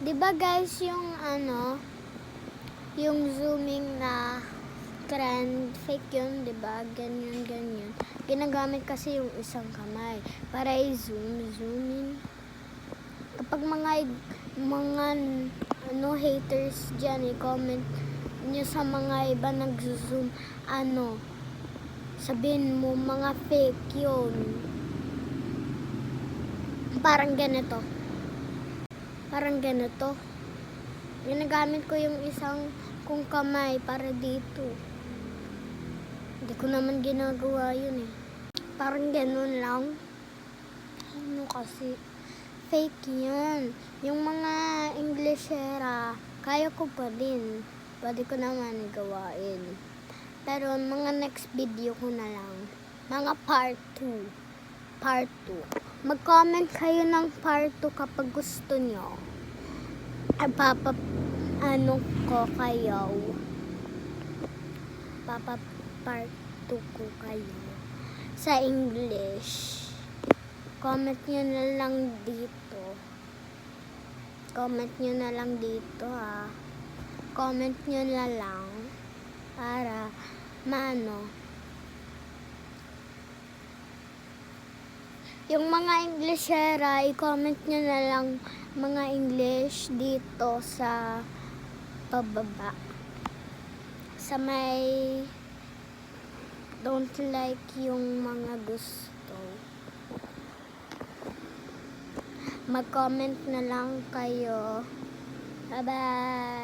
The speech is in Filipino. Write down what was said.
'Di ba guys, yung yung zooming na trend, fake yun, 'di ba? Ganyan. Ginagamit kasi yung isang kamay para i-zoom in. Kapag mga haters diyan, i-comment nyo sa mga iba nag-zoom, sabihin mo mga fake yun. Parang ganito. Ginagamit ko yung isang kong kamay para dito. Hindi ko naman ginagawa yun eh. Parang ganun lang. Kasi fake yun. Yung mga Englishera, kaya ko pa din. Pwede ko naman gawain. Pero mga next video ko na lang. Mga part 2. Mag-comment kayo ng part 2 kapag gusto nyo. Part 2 ko kayo sa English. Comment nyo na lang dito ha. Comment nyo na lang para yung mga Englishera, i-comment nyo na lang mga English dito sa pababa. Sa may don't like yung mga gusto. Mag-comment na lang kayo. Bye-bye!